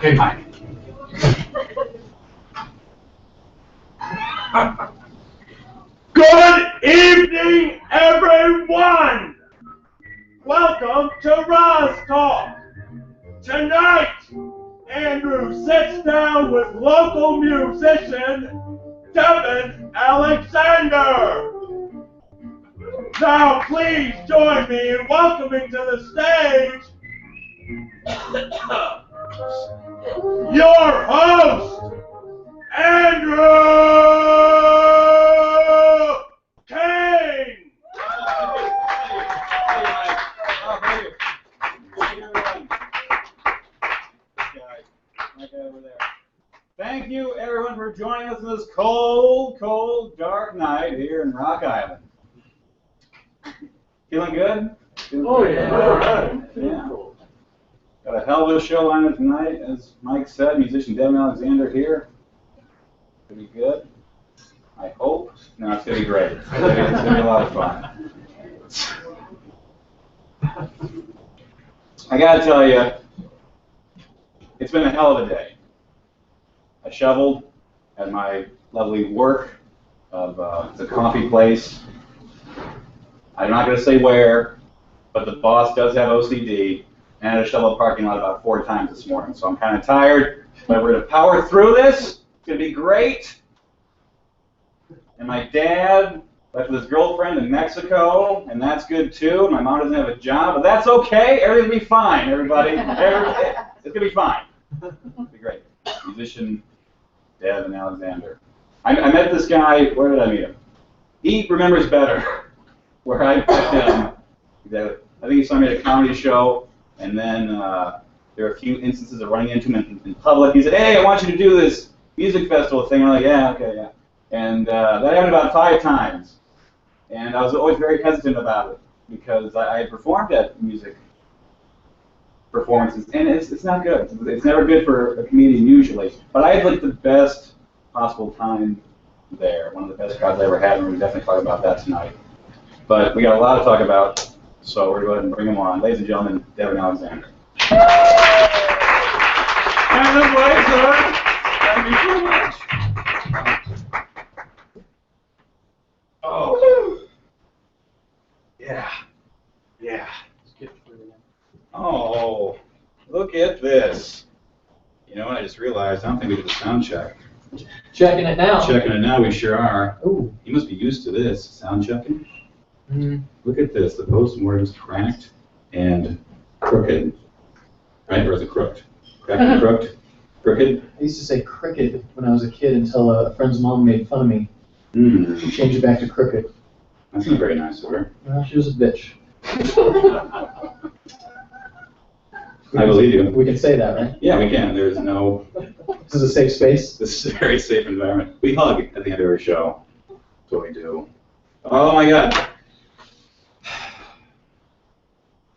Okay, fine. Good evening, everyone! Welcome to Rozz Talk. Tonight, Andrew sits down with local musician Devin Alexander. Now, please join me in welcoming to the stage your host, Andrew Kane. Thank you, everyone, for joining us on this cold, cold, dark night here in Rock Island. Feeling good? Oh, yeah. Yeah. Got a hell of a show on tonight, as Mike said. Musician Devin Alexander here. Pretty good. I hope. No, it's going to be great. It's going to be a lot of fun. I got to tell you, it's been a hell of a day. I shoveled at my lovely work of the coffee place. I'm not going to say where, but the boss does have OCD, and I had to shovel a parking lot about 4 times this morning. So I'm kind of tired, but we're going to power through this. It's going to be great. And my dad left with his girlfriend in Mexico, and that's good too. My mom doesn't have a job, but that's okay. Everything will be fine, everybody. It's going to be fine. It'll be great. Musician Devin Alexander. I met this guy. Where did I meet him? He remembers better where I met him. I think he saw me at a comedy show, and then there were a few instances of running into him in public. He said, "Hey, I want you to do this music festival thing." I'm like, "Yeah, okay, yeah." And that happened about 5 times. And I was always very hesitant about it because I had performed at music performances, and it's not good. It's never good for a comedian usually. But I had like the best possible time there. One of the best crowds I ever had, and we're definitely talking about that tonight. But we got a lot to talk about, so we're going to go ahead and bring him on. Ladies and gentlemen, Devin Alexander. And the Blazer, thank you so much. Oh. Yeah. Yeah. Oh, look at this. You know what, I just realized, I don't think we did a sound check. Checking it now. Checking it now, we sure are. Ooh. You must be used to this, sound checking. Mm-hmm. Look at this, the postmortem's cracked and crooked. Right, or is it crooked? Cracked and crooked? Crooked? I used to say cricket when I was a kid until a friend's mom made fun of me. She Mm. changed it back to cricket. That's not very nice of her. Well, she was a bitch. I believe you. We can say that, right? Yeah, we can. There's no... This is a safe space. This is a very safe environment. We hug at the end of every show. That's what we do. Oh my God.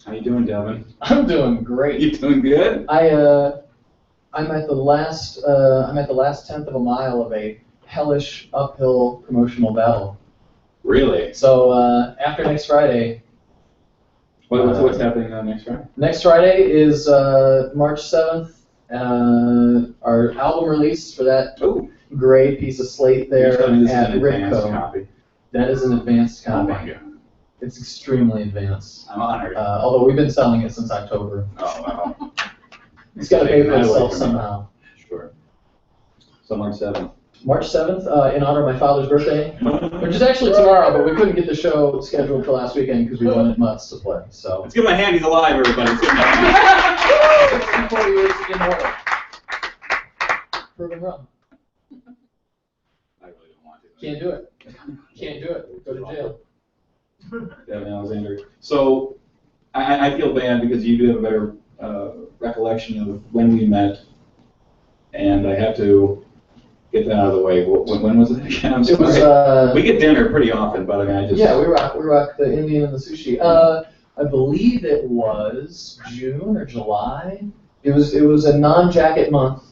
How you doing, Devin? I'm doing great. You doing good? I'm at the last 10th of a mile of a hellish uphill promotional battle. Really? So after next Friday. What's happening next Friday? Next Friday is March 7th. Our album release for that gray piece of slate there at Ripco. Copy. That is an advanced Oh copy. my God. It's extremely advanced. I'm honored. Although we've been selling it since October. Oh, wow. It's got to pay for Taking that away itself from me. somehow. Sure. So March 7th. March 7th, in honor of my father's birthday, which is actually tomorrow, but we couldn't get the show scheduled for last weekend because we wanted Mutts to play. So. Let's give him a hand. He's alive, everybody. Let's give him a hand. 64 years in order. Proven wrong. I really don't want to. Can't do it. Can't do it. Go to jail. Devin Alexander. So I feel bad because you do have a better recollection of when we met, and I have to get that out of the way. When was it again? I'm sorry. It was, we get dinner pretty often, but I mean, I just... Yeah, we rock the Indian and the sushi. I believe it was June or July. It was a non-jacket month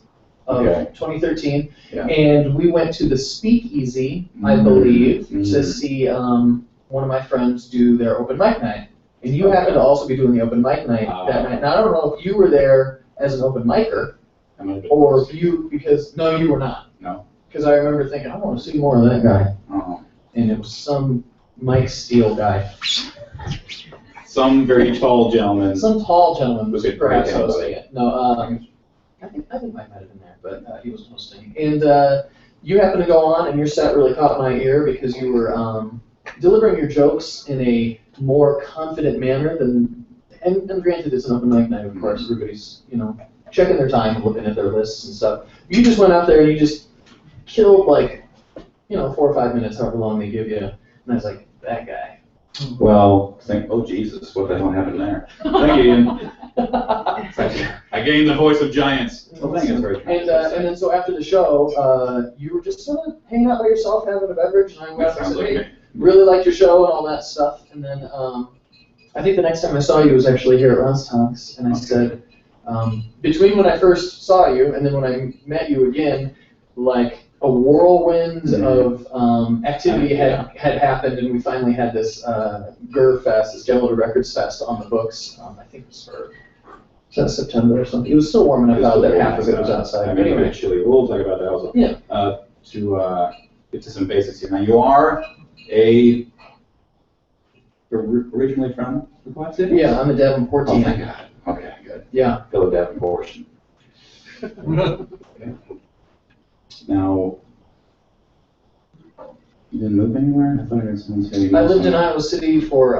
of 2013, and we went to the Speakeasy, I believe, to see one of my friends do their open mic night. And you happened to also be doing the open mic night that night. Now, I don't know if you were there as an open micer, I might have been Or close. you, because, no, you were not. No? Because I remember thinking, I want to see more of that guy. Oh. And it was some Mike Steele guy. Some very tall gentleman. Some tall gentleman was Okay, perhaps right, hosting it. No, I think Mike might have been there, but he was hosting. And you happened to go on, and your set really caught my ear because you were delivering your jokes in a more confident manner than. And granted, it's an open mic night, of course. Everybody's checking their time and looking at their lists and stuff. You just went out there and you just killed 4 or 5 minutes, however long they give you. And I was like, that guy. Well, oh Jesus, what the hell happened there? Thank you, Ian. I gained the voice of giants. Well, thank you, that's very kind. And then so after the show, you were just sort of hanging out by yourself, having a beverage, and I went up and said, hey, really liked your show and all that stuff. And then I think the next time I saw you was actually here at Rozz Talks, and I said, between when I first saw you and then when I met you again, like a whirlwind of activity had happened, and we finally had this GER Fest, this Gallaudet Records Fest on the books. I think it was for September or something. It was still warm enough out that half of it was outside. I mean, anyway, chilly. We'll talk about that also. Yeah. To get to some basics here. Now, you are originally from the Quad Cities? Yeah, I'm a Davenport Oh, teen. thank God. Okay, good. Yeah. Fellow Davenportian. Okay. Now, you didn't move anywhere? I thought I heard someone say you I lived in Iowa City for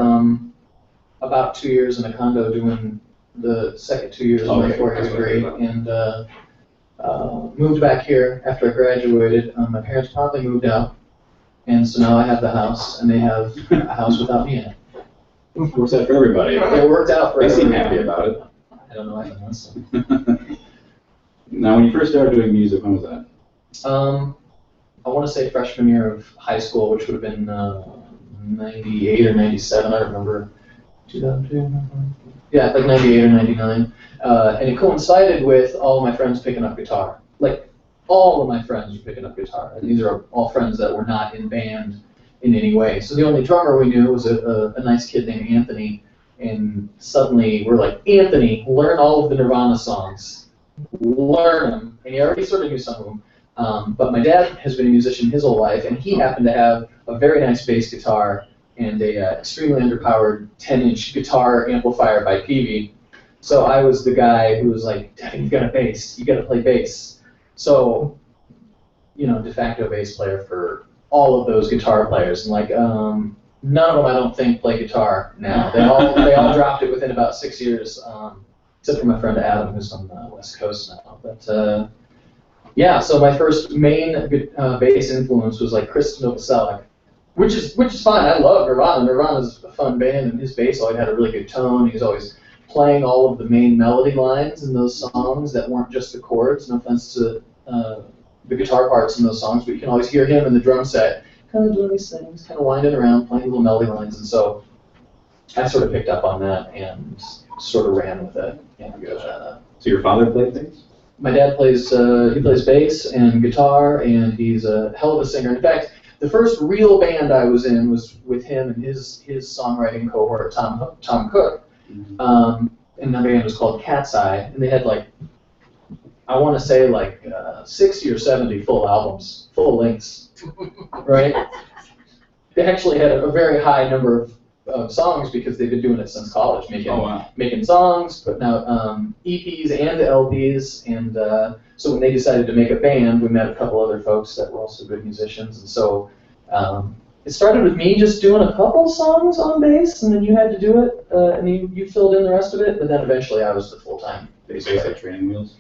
about 2 years in a condo doing the second 2 years of my Okay, 4-year that's what I degree, thought. and moved back here after I graduated. My parents promptly moved out, and so now I have the house, and they have a house without me in it. Works out for everybody. It worked out for They seem everybody. happy about it. I don't know, I don't know. So. Now, when you first started doing music, when was that? I want to say freshman year of high school, which would have been 98 or 97, I remember. 2002? Yeah, like 98 or 99. And it coincided with all of my friends picking up guitar. Like, all of my friends were picking up guitar. And these are all friends that were not in band in any way. So the only drummer we knew was a nice kid named Anthony. And suddenly we're like, Anthony, learn all of the Nirvana songs. Learn them. And he already sort of knew some of them. But my dad has been a musician his whole life, and he happened to have a very nice bass guitar and a extremely underpowered 10-inch guitar amplifier by Peavey. So I was the guy who was like, Dad, you've got a bass. You got to play bass. So, de facto bass player for all of those guitar players. And like, none of them, I don't think, play guitar now. They all dropped it within about 6 years, except for my friend Adam, who's on the West Coast now. But yeah, so my first main bass influence was like Chris Novoselic, which is fine. I love Nirvana. Nirvana's a fun band, and his bass always had a really good tone. He was always playing all of the main melody lines in those songs that weren't just the chords. No offense to the guitar parts in those songs, but you can always hear him in the drum set kind of doing these things, kind of winding around, playing little melody lines. And so I sort of picked up on that and sort of ran with it. And, So your father played bass? my dad plays bass and guitar, and he's a hell of a singer. In fact, the first real band I was in was with him and his songwriting cohort, Tom Cook. And the band was called Cat's Eye, and they had I want to say 60 or 70 full albums, full lengths, right? They actually had a very high number of songs because they've been doing it since college, making songs, putting out EPs and LPs, and so when they decided to make a band, we met a couple other folks that were also good musicians, and so it started with me just doing a couple songs on bass, and then you had to do it, and you filled in the rest of it, but then eventually I was the full-time bass player. Basic training wheels?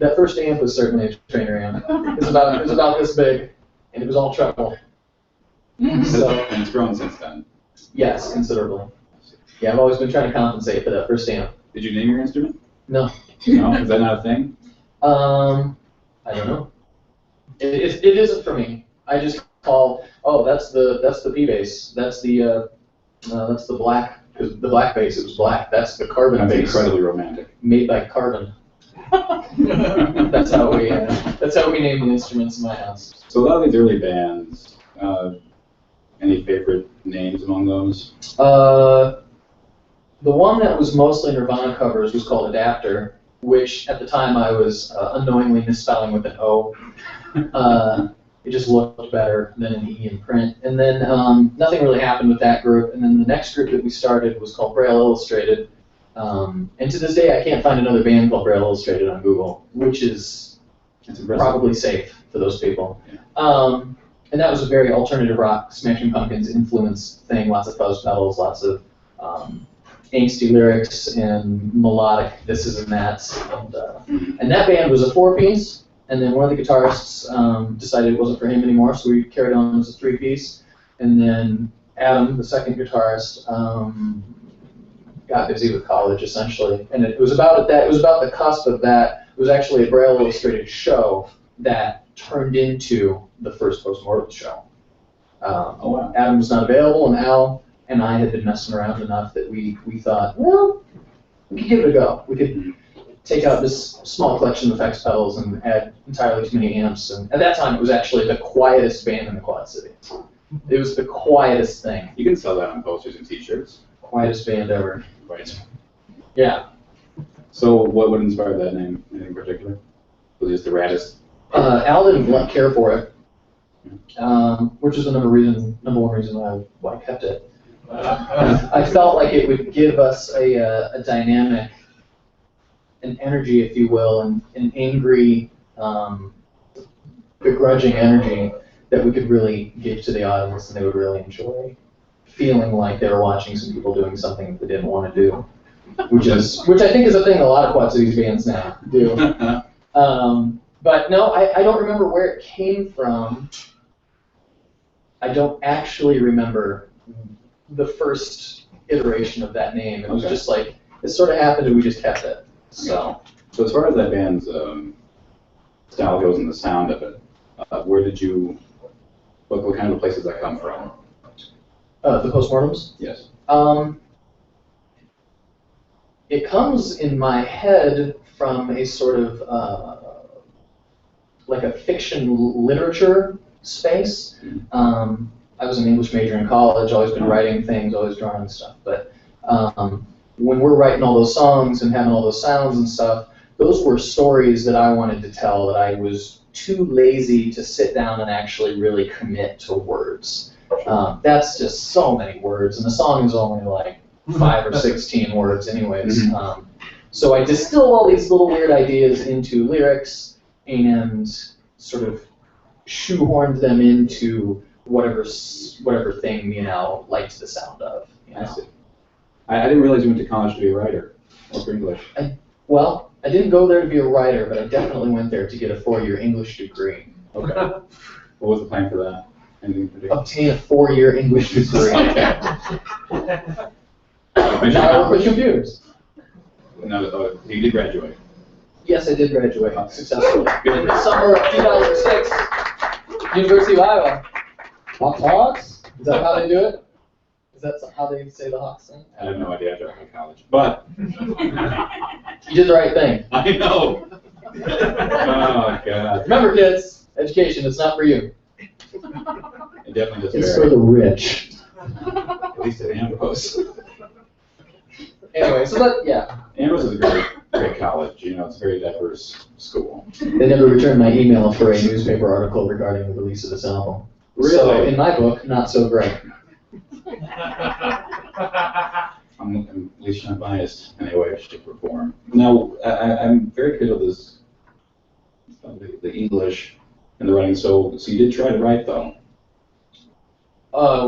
That first amp was certainly a trainer amp. It was about this big, and it was all treble. So, And it's grown since then. yes, considerably. Yeah, I've always been trying to compensate for that first amp. Did you name your instrument? No. No? Is that not a thing? I don't know. It isn't for me. I just call, that's the P bass. That's the black, because the black bass, it was black. That's the carbon That's bass. incredibly romantic. Made by carbon. That's how we name the instruments in my house. So a lot of these early bands, any favorite names among those? The one that was mostly Nirvana covers was called Adapter, which at the time I was unknowingly misspelling with an O. It just looked better than an E in print. And then nothing really happened with that group. And then the next group that we started was called Braille Illustrated. And to this day, I can't find another band called Braille Illustrated on Google, which is probably safe for those people. Yeah. And that was a very alternative rock, Smashing Pumpkins influence thing, lots of fuzz pedals, lots of angsty lyrics and melodic thises and that's. And that band was a 4-piece, and then one of the guitarists decided it wasn't for him anymore, so we carried on as a 3-piece. And then Adam, the second guitarist, got busy with college essentially, and it was about the cusp of that. It was actually a Braille Illustrated show that turned into the first Postmortem show. Adam was not available, and Al and I had been messing around enough that we thought, well, we could give it a go. We could take out this small collection of effects pedals and add entirely too many amps. And at that time, it was actually the quietest band in the Quad Cities. It was the quietest thing. You can sell that on posters and T-shirts. Quietest band ever. Right. Yeah. So what would inspire that name in particular? Was it just the raddest? Al didn't care for it, which is the number one reason why I kept it. I felt like it would give us a dynamic, an energy, if you will, an angry, begrudging energy that we could really give to the audience, and they would really enjoy feeling like they were watching some people doing something that they didn't want to do, which I think is a thing a lot of Quad Cities bands now do. But no, I don't remember where it came from. I don't actually remember the first iteration of that name. It was just like, it sort of happened and we just kept it. So as far as that band's style goes and the sound of it, where did you, what kind of places that come from? The Postmortems? Yes. It comes in my head from a sort of like a fiction literature space. I was an English major in college, always been writing things, always drawing stuff. But when we're writing all those songs and having all those sounds and stuff, those were stories that I wanted to tell that I was too lazy to sit down and actually really commit to words. That's just so many words, and the song is only like 5 or 16 words anyways. So I distilled all these little weird ideas into lyrics and sort of shoehorned them into whatever thing me and Al liked the sound of. You know? I see. I didn't realize you went to college to be a writer or for English. Well, I didn't go there to be a writer, but I definitely went there to get a 4-year English degree. Okay. What was the plan for that? Anything in particular? Obtain a 4-year English degree. Now I work with computers. No, you did graduate. Yes, I did graduate successfully. In the summer of 2006, University of Iowa. Hawks? Is that how they do it? Is that how they say the Hawks thing? I have no idea after I went to college, but You did the right thing. I know. Oh God. Remember, kids, education, it's not for you. It definitely does It's vary. for the rich. At least at Ambrose. Anyway, so that, yeah. Ambrose is a great college. You know, it's a very diverse school. They never returned my email for a newspaper article regarding the release of this album. Really? So, in my book, not so great. I'm at least not biased in any way, shape, or form. Now, I'm very good at this, the English and the writing. So you did try to write, though.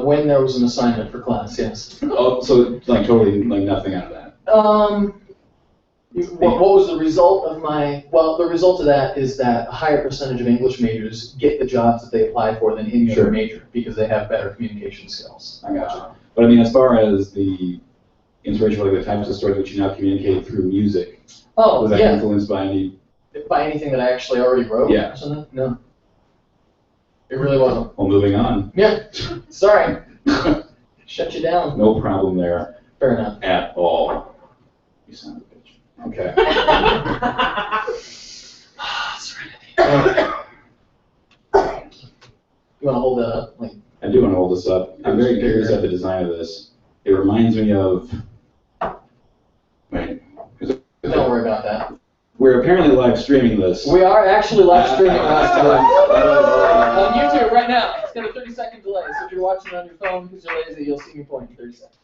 When there was an assignment for class, yes. Oh, so like totally like nothing out of that. What was the result of my? Well, the result of that is that a higher percentage of English majors get the jobs that they apply for than any other major because they have better communication skills. I gotcha. But I mean, as far as the inspiration, like the types of stories which you now communicate through music, Oh, was that yeah. influenced by any? By anything that I actually already wrote? Yeah. Or something? No. It really wasn't. Well, moving on. Yeah. Sorry. Shut you down. No problem there Fair enough. at all. You son of a bitch. Okay. Serenity. You want to hold that up? Like, I do want to hold this up. I'm very curious at the design of this. It reminds me of. Wait. don't worry about that. We're apparently live streaming this. We are actually live streaming on YouTube right now. It's got a 30-second delay, so if you're watching on your phone because you're lazy, you'll see me point in 30 seconds.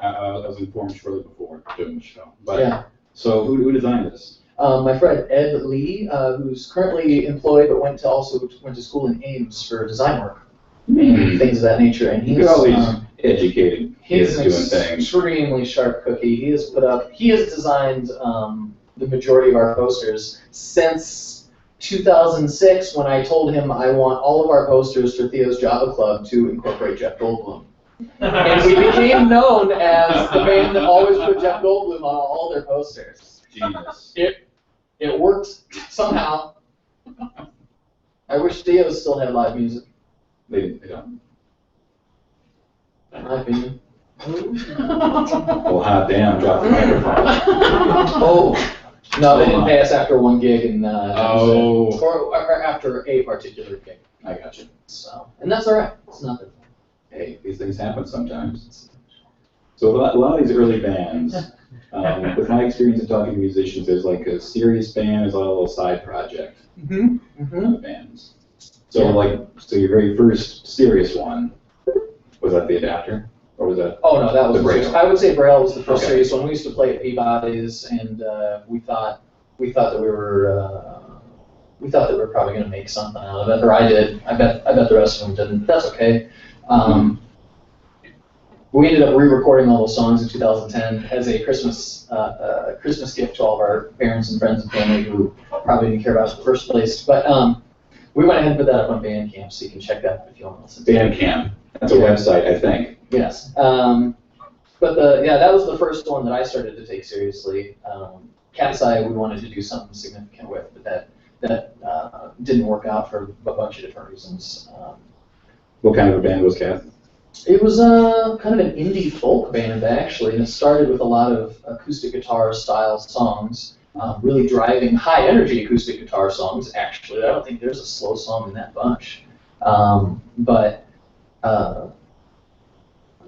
I was informed shortly before doing the show. But, yeah. So who designed this? My friend Ed Lee, who's currently employed but went to school in Ames for design work and things of that nature. And he's always educated. He's an doing things. extremely sharp cookie. He has designed the majority of our posters since 2006, when I told him I want all of our posters for Theo's Java Club to incorporate Jeff Goldblum. And we became known as the band that always put Jeff Goldblum on all their posters. Genius. It worked somehow. I wish Theo still had live music. They don't. In my opinion. Well, hot damn, drop the microphone. Oh. No, they didn't pay us after one gig, and or after a particular gig. I got you. So, and that's all right. It's nothing. Hey, these things happen sometimes. So a lot of these early bands, with my experience of talking to musicians, there's like a serious band, there's a little side project bands. So so your very first serious one, was that the Adapter? Or was that? Oh no, that was the first. I would say Braille was the first Okay. serious one. We used to play at Peabody's, and we thought that we were probably going to make something out of it, or I did. I bet the rest of them didn't. That's okay. We ended up re-recording all those songs in 2010 as a Christmas gift to all of our parents and friends and family who probably didn't care about it in the first place. But we went ahead and put that up on Bandcamp, so you can check that if you want to listen to it. Bandcamp. That's a website, I think. Yes. But that was the first one that I started to take seriously. Cat's Eye we wanted to do something significant with, but that didn't work out for a bunch of different reasons. What kind of a band was Kath? It was kind of an indie folk band, actually, and it started with a lot of acoustic guitar style songs, really driving high energy acoustic guitar songs, actually. I don't think there's a slow song in that bunch. But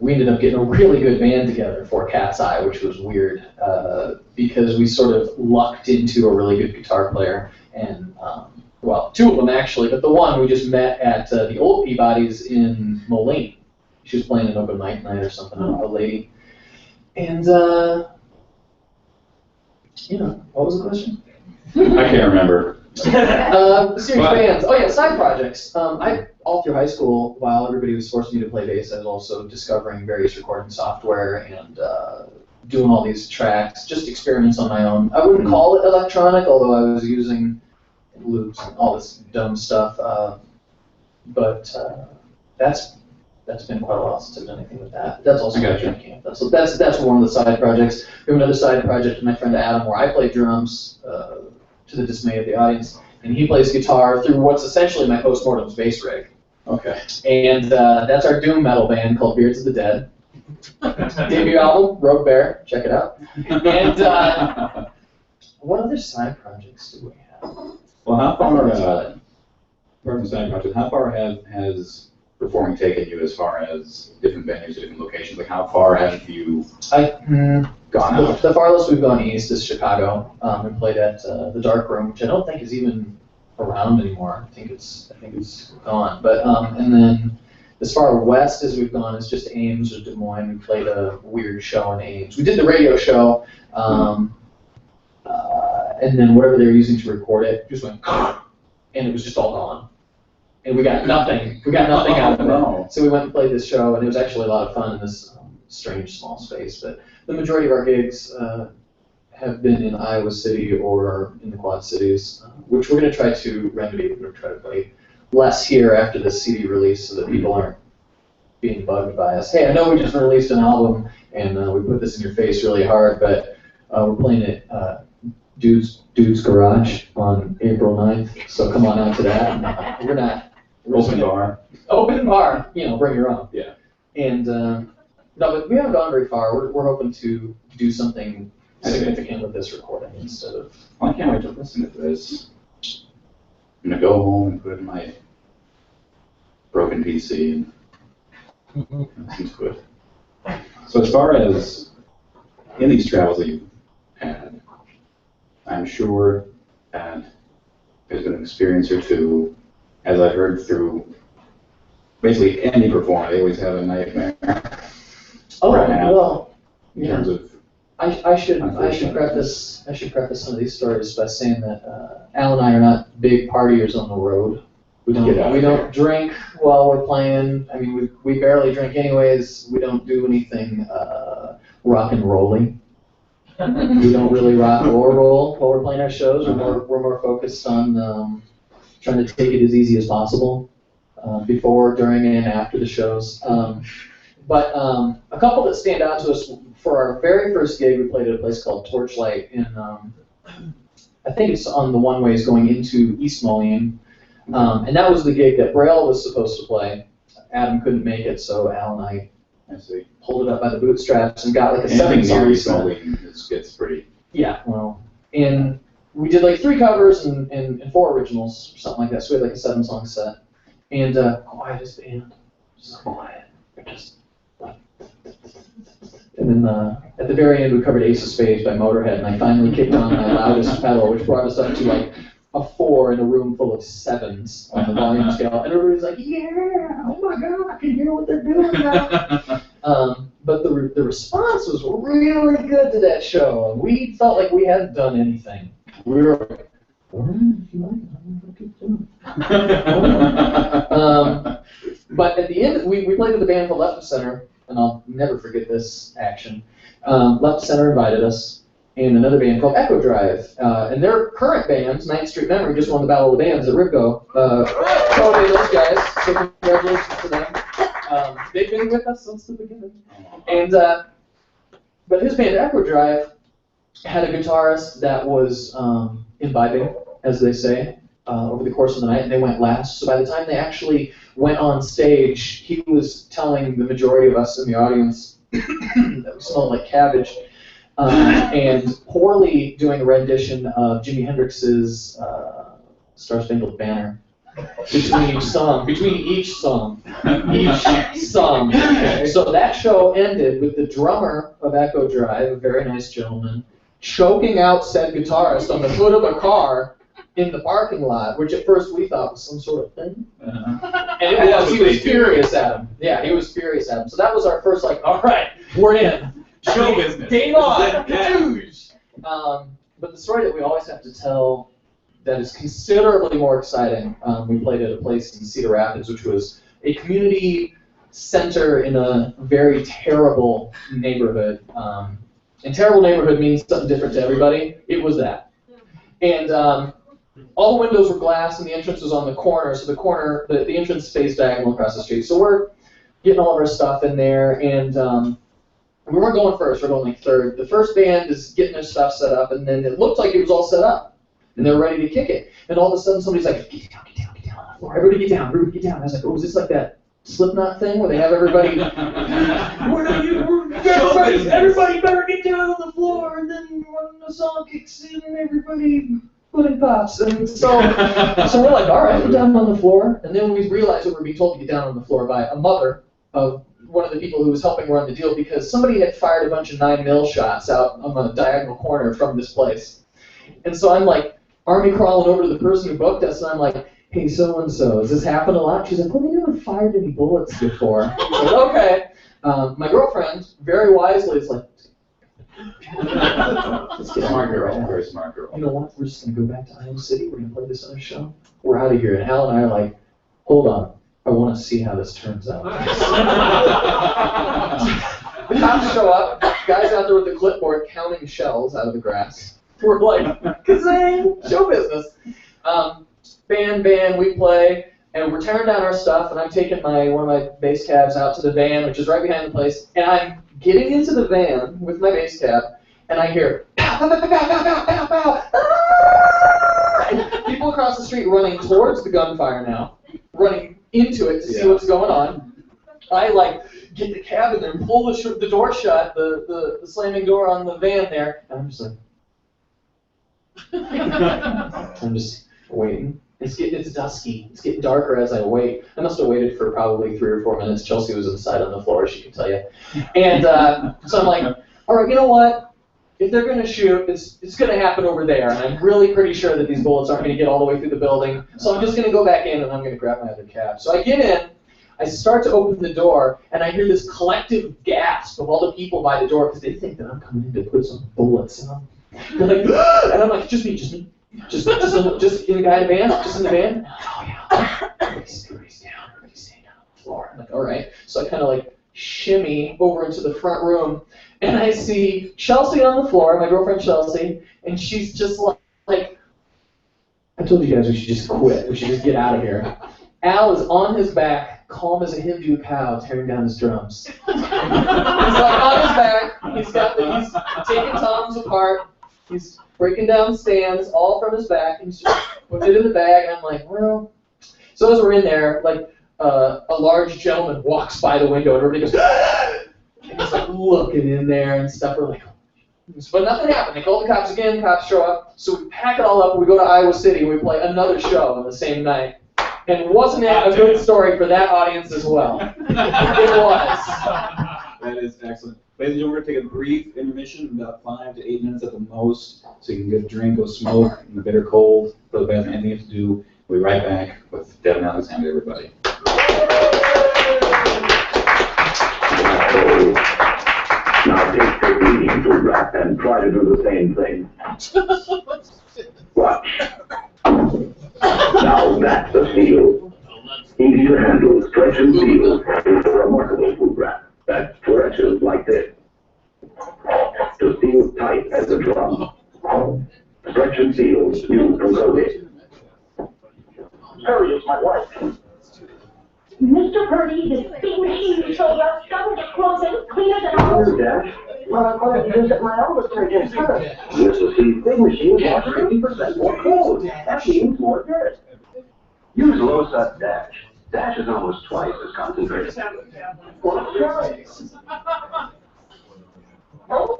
we ended up getting a really good band together for Cat's Eye, which was weird, because we sort of lucked into a really good guitar player, and well, two of them actually, but the one we just met at the old Peabody's in Moline. She was playing an open mic night or something, a lady. And, what was the question? I can't remember. Serious bands. Oh yeah, side projects. All through high school, while everybody was forcing me to play bass, I was also discovering various recording software and doing all these tracks, just experiments on my own. I wouldn't call it electronic, although I was using loops and all this dumb stuff. But that's been quite a while since I've done anything with that. That's also Bandcamp. That's one of the side projects. We have another side project with my friend Adam where I play drums to the dismay of the audience, and he plays guitar through what's essentially my Postmortem's bass rig. Okay. And that's our doom metal band called Beards of the Dead. Debut album, Rogue Bear, check it out. And what other side projects do we have? Well, how far, apart from side projects, how far has performing taken you as far as different venues, different locations? Like, how far have you gone out? The farthest we've gone east is Chicago. We played at the Dark Room, which I don't think is even around anymore. I think it's gone. But and then as far west as we've gone is just Ames or Des Moines. We played a weird show in Ames. We did the radio show, and then whatever they were using to record it just went, and it was just all gone. And we got nothing. We got nothing out of it. So we went and played this show, and it was actually a lot of fun in this strange small space. But the majority of our gigs have been in Iowa City or in the Quad Cities, which we're going to try to remedy. We're going to try to play less here after the CD release so that people aren't being bugged by us. Hey, I know we just released an album, and we put this in your face really hard, but we're playing at Dude's Garage on April 9th, so come on out to that. We're not... Open bar. Open bar, bring your own. Yeah. And no, but we haven't gone very far. We're hoping to do something significant with this recording instead of... Well, I can't wait to listen to this. I'm going to go home and put it in my broken PC and listen to it. So as far as in these travels that you've had, I'm sure that there's been an experience or two, as I've heard through basically any performer, they always have a nightmare. Oh, right now, well, in yeah. terms of I should preface some of these stories by saying that Al and I are not big partiers on the road. We don't drink while we're playing. I mean, we barely drink anyways. We don't do anything rock and rolling. We don't really rock or roll while we're playing our shows. We're more focused on trying to take it as easy as possible before, during, and after the shows. But a couple that stand out to us, for our very first gig, we played at a place called Torchlight in, I think it's on the one-ways going into East Moline. And that was the gig that Braille was supposed to play. Adam couldn't make it, so Al and I pulled it up by the bootstraps and got like a 7-song set. Gets pretty. Yeah, well, and we did like 3 covers and 4 originals or something like that. So we had like a 7-song set. And quiet as band, just quiet. And then at the very end, we covered Ace of Spades by Motorhead, and I finally kicked on my loudest pedal, which brought us up to like a 4 in a room full of 7s on the volume scale. And everybody's like, yeah, oh my God, I can hear what they're doing now. But the response was really good to that show. We felt like we hadn't done anything. We were like, all right, if you like it, I'm going to keep doing it. But at the end, we played with a band called Left of Center, and I'll never forget this action. Left of Center invited us, and another band called Echo Drive. And their current bands, 9th Street Memory, just won the Battle of the Bands at Ribgo. Totally those guys, so congratulations to them. They've been with us since the beginning. And but his band Echo Drive had a guitarist that was imbibing, as they say, over the course of the night, and they went last. So by the time they actually went on stage, he was telling the majority of us in the audience that we smelled like cabbage, and poorly doing a rendition of Jimi Hendrix's Star Spangled Banner between each song. So that show ended with the drummer of Echo Drive, a very nice gentleman, choking out said guitarist on the hood of a car in the parking lot, which at first we thought was some sort of thing. And it was, he was furious at him. Yeah, he was furious at him. So that was our first, like, all right, we're in. Show business. Game on. Huge. But the story that we always have to tell that is considerably more exciting, we played at a place in Cedar Rapids, which was a community center in a very terrible neighborhood. And terrible neighborhood means something different to everybody. It was that. And all the windows were glass, and the entrance was on the corner. So the entrance faced diagonal across the street. So we're getting all of our stuff in there, and we weren't going first. We're going like third. The first band is getting their stuff set up, and then it looked like it was all set up, and they're ready to kick it. And all of a sudden, somebody's like, "Get down on the floor! Everybody get down! Everybody get down!" I was like, "Oh, is this like that Slipknot thing where they have everybody? Everybody better get down on the floor, and then when the song kicks in, everybody." Footing pops, and so we're like, all right, we're down on the floor, and then we realized that we were being told to get down on the floor by a mother of one of the people who was helping run the deal, because somebody had fired a bunch of 9mm shots out on the diagonal corner from this place. And so I'm like, army crawling over to the person who booked us, and I'm like, hey, so-and-so, has this happened a lot? She's like, well, they never fired any bullets before. I was like, okay. My girlfriend, very wisely, is like, Smart girl, very smart girl. You know what? We're just gonna go back to Iowa City. We're gonna play this other show. We're out of here. And Al and I are like, hold on. I want to see how this turns out. The cops show up. Guys out there with the clipboard counting shells out of the grass. We're like, kazang, show business. Band, we play, and we're tearing down our stuff. And I'm taking one of my bass cabs out to the van, which is right behind the place, and I'm getting into the van with my bass cab, and I hear pow, pow, pow, pow, pow, pow, pow, pow. And people across the street running towards the gunfire now, running into it to see what's going on. I like get the cab in there and pull the door shut, the slamming door on the van there, and I'm just like, I'm just waiting. It's dusky. It's getting darker as I wait. I must have waited for probably 3 or 4 minutes. Chelsea was inside on the floor, she can tell you. And so I'm like, all right, you know what? if they're going to shoot, it's going to happen over there, and I'm really pretty sure that these bullets aren't going to get all the way through the building, so I'm just going to go back in and I'm going to grab my other cab. So I get in, I start to open the door, and I hear this collective gasp of all the people by the door because they think that I'm coming in to put some bullets in them. They're like, and I'm like, just me, just in the guy in the van, just in the van. Oh yeah, everybody's down, everybody's staying down on the floor. I'm like, all right. So I kind of like shimmy over into the front room, and I see Chelsea on the floor, my girlfriend Chelsea, and she's just like, I told you guys we should just quit, we should just get out of here. Al is on his back, calm as a Hindu cow, tearing down his drums. He's like on his back, he's taking toms apart, he's breaking down stands, all from his back, and he's just putting it in the bag, and I'm like, well. So as we're in there, like, a large gentleman walks by the window, and everybody goes, and he's like looking in there and stuff. We're like, but nothing happened. They called the cops again, cops show up, so we pack it all up, and we go to Iowa City, and we play another show on the same night. And wasn't it a good story for that audience as well? It was. That is excellent. Ladies and gentlemen, we're going to take a brief intermission, about 5 to 8 minutes at the most, so you can get a drink, go smoke in the bitter cold, go to bed, anything you have to do. We'll be right back with Devin Alexander, everybody. Now take the leading to rap and try to do the same thing. Watch. Now that's a seal. Easy to handle, stretch and seal is a remarkable food wrap that stretches like this. To seal tight as a drum. Stretch and seal, new from Colgate. Hurry, it's my wife. Mr. Purdy, this big machine showed up, started to close it, cleaner than all. Dash. Well, I'm going to visit my own detergent first. Mrs. C's big machine wash 50% more clothes. That means more dirt. Use low-sut Dash. Dash is almost twice as concentrated. Well, let's try it. Oh,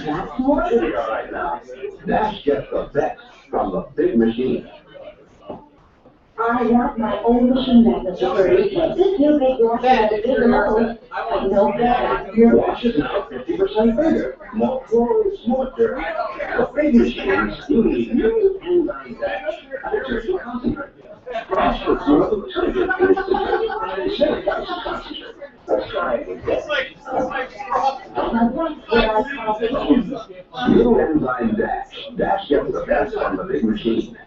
that's more. Should be all right now. Dash gets the best from the big machine. I want my own machine, Mr. Purdy. This new big wash is big enough. I know that. Your wash is now 50% bigger. More clothes, more dirt. The big machines, you need new enzyme Dash. Detergent concentrate. Dash puts more of the detergent in its detergent. 7 times as concentrated. Let's try it again. Now that's what I call it. New enzyme Dash. Dash gets the best from the big machine.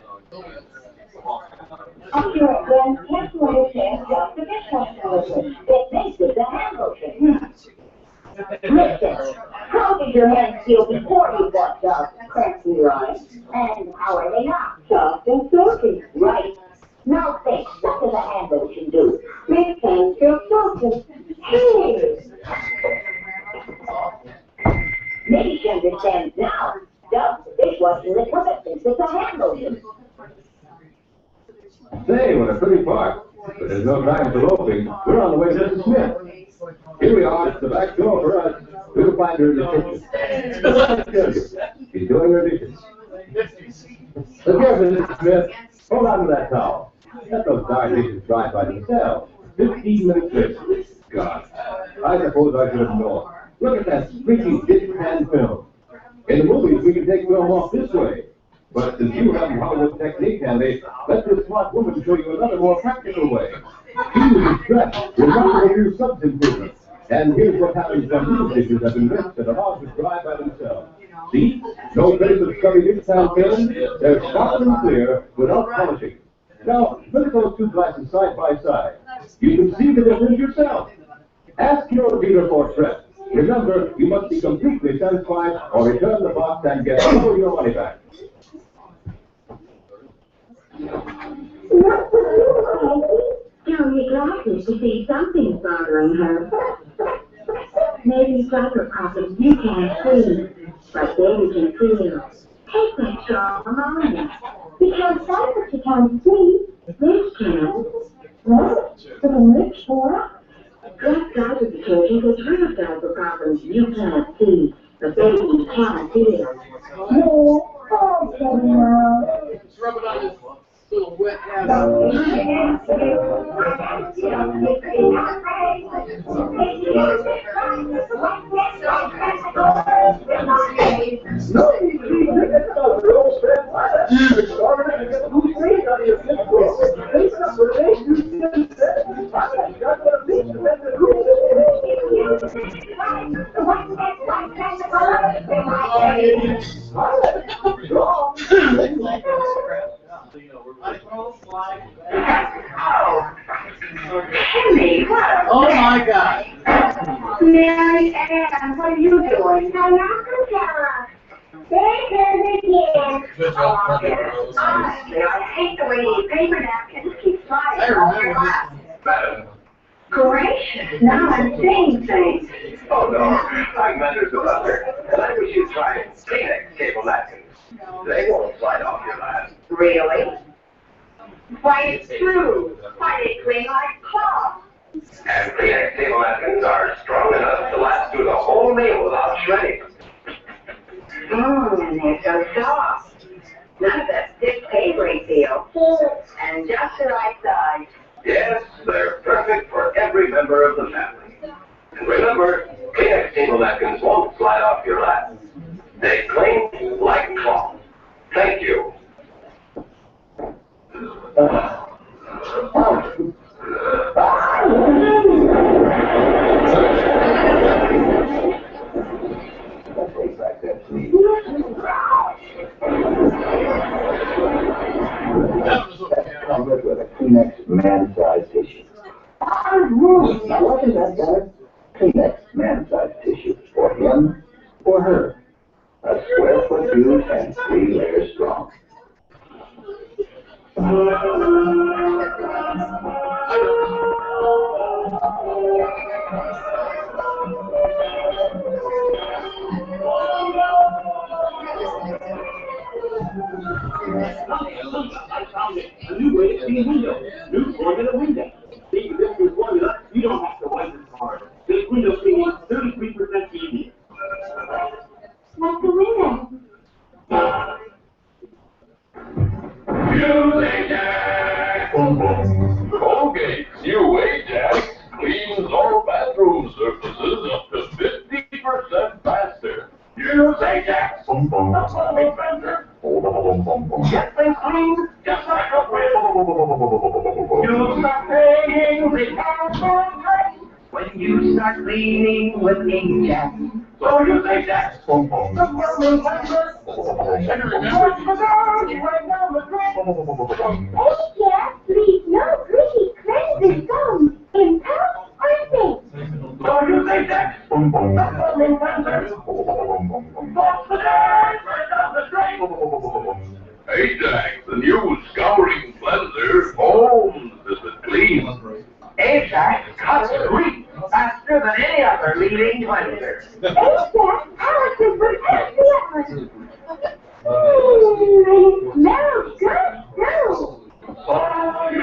I'm sure Ben can't understand just the dishwasher liquid. It makes it the hand lotion. Listen, how did your hands feel before you got soft, cracks in your eyes? And how are they now? Soft and silky. Right. Now think, what does a hand lotion do? Makes hands feel soft. Hey! Maybe she understands now. Just the dishwasher liquid that thinks it's a hand lotion. Say, what a pretty park. But there's no time for loafing. We're on the way to Mrs. Smith. Here we are, the back door for us. We'll find her in the kitchen. She's doing her dishes. Look here, Mrs. Smith. Hold on to that towel. Let those darn dishes dry by themselves. 15 minutes later. God, I suppose I should have known. Look at that squeaky dish pan film. In the movies, we can take film off this way. But since you have Hollywood technique handy, let this smart woman show you another more practical way. She uses stress, remarkable new substitutes. And here's what happens when these dishes have been rinsed and allowed to dry by themselves. See? No trace of scurry dish pan film. They're sharp and clear without polishing. Now, look at those two glasses side by side. You can see the difference yourself. Ask your dealer for stress. Remember, you must be completely satisfied or return the box and get all your money back. Down your glasses to see something's bothering her. Maybe cyber problems you can't see, but baby can feel. Take that strong mind. Because cyber you can't see, this can. What? For the rich for? Black cyber detergent is real cyber problems you can't see, but baby can't feel. No, oh, now. Just rub it on this little wet ass. Oh my God. Mary Ann, what are you doing? I'm not going to tell us. There it is again. Good job, Rose. Honestly, I hate the way these paper napkins keep sliding. I remember this one. Gracious, now I'm seeing things. Oh no, I'm manners about her, and I wish you'd try Kleenex table napkins. They won't slide off your lap. Really? Why, it's true. Why, they cling like cloth. And Kleenex table napkins are strong enough to last through the whole meal without shredding. They're so soft. None of that stiff papery feel. And just the right size. Yes, they're perfect for every member of the family. And remember, Kleenex table napkins won't slide off your lap. They cling like cloth. Thank you. Covered with a Kleenex man-size tissue. What is that, guys? Kleenex man-size tissue. For him or her. A square foot huge and 3 layers strong. I found it. A new way to clean windows. New formula window. See, this new formula, you don't have to wipe it hard. This window cleaning is 33% easier. What's the window? Colgate's new Ajax cleans all bathroom surfaces up to 50% faster. Use Ajax. The foaming cleanser. Gently clean, just like a whale. You start paying the time when you start cleaning with Ajax. So use Ajax. The foaming cleanser. Yes, please, no greasy cleanser comes in pound cleansing. So use Ajax. The foaming cleanser. What's the day? Right down the drain. Ajax, the new scouring cleanser, foams as it cleans. Ajax cuts grease faster than any other leading cleanser. Ajax, Alex is with the it smells good, too. So use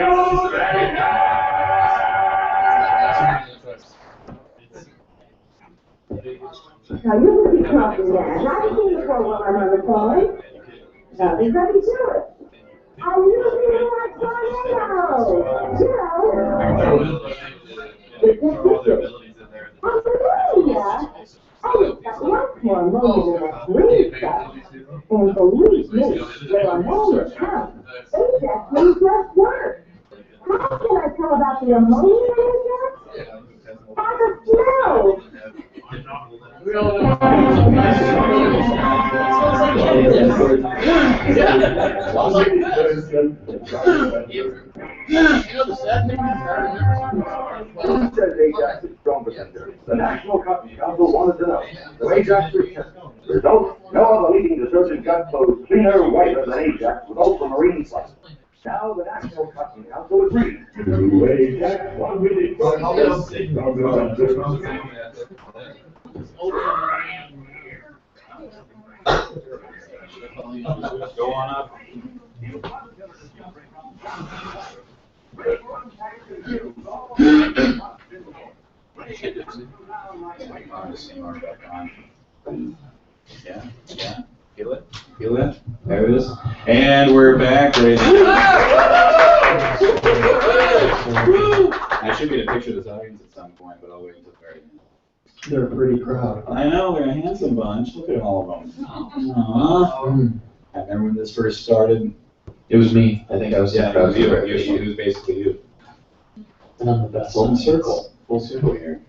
Now, you will be talking now. Not a thing for what I'm on the phone. Now, there's nothing to it. Are you feeling like tornadoes? It's just Hallelujah! Oh, that was more moving than a green stuff. And believe me, there are moments come. Ajax may just work. How can I tell about the ammonia in Ajax? By the smell. Who says Ajax is stronger than dirt? The National Cotton Council wanted to know. So Ajax was tested. Results, no other leading detergent got flows cleaner, whiter than Ajax with ultramarine plus. Now the National Cotton Council agrees. To Ajax, 1 minute. Go on up. Yeah, yeah. Feel it? Feel it? There it is. And we're back. I should get a picture of this audience at some point, but I'll wait until the very end. They're a pretty crowd. I know, they're a handsome bunch. Look at all of them. Aww. I remember when this first started. It was me. I think I was. Yeah, it was you. It was basically you. And I'm the best. Full circle. Full circle here.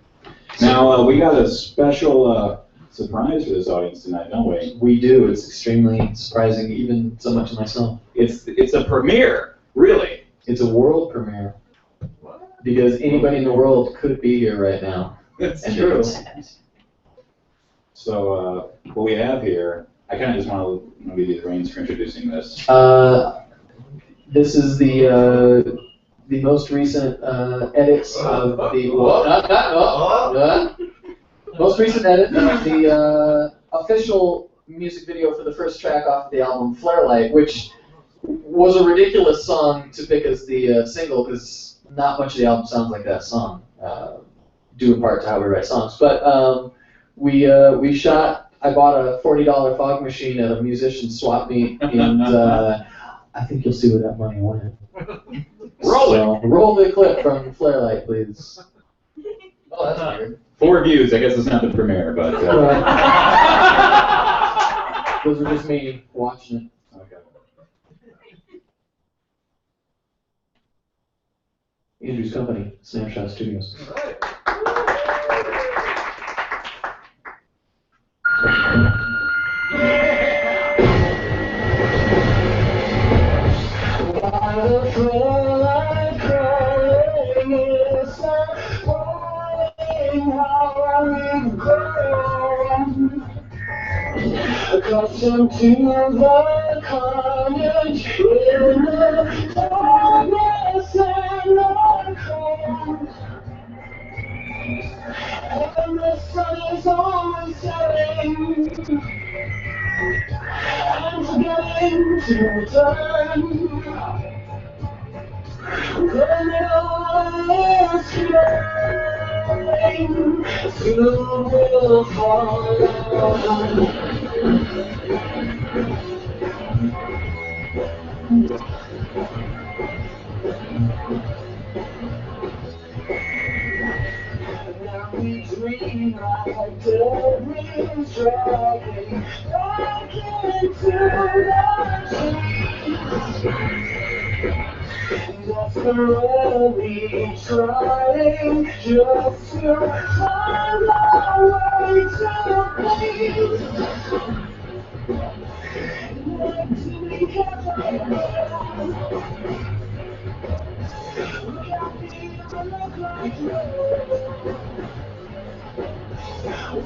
Now, we got a special surprise for this audience tonight, don't we? We do. It's extremely surprising, even so much to myself. It's a premiere, really. It's a world premiere. Because anybody in the world could be here right now. That's and true. it's- So, what we have here, I kind of just want to give you the reins for introducing this. This is the most recent edits of the most recent edit of the official music video for the first track off the album Flare Light, which was a ridiculous song to pick as the single because not much of the album sounds like that song, due in part to how we write songs. But we shot. I bought a $40 fog machine at a musician swap meet, and I think you'll see where that money went. Roll the clip from Flare Light, please. Oh, that's weird. 4 views. I guess it's not the premiere, but. Those were just me watching it. Okay. Andrew's company, Snapshot Studios. Accustomed to the carnage in the darkness and the cold, and the sun is always setting, and forgetting to return. Then it all is fading, soon will fall. Now we dream like devils dragging back into the trees, desperately trying just to find our way to peace. Like to be kept look like you.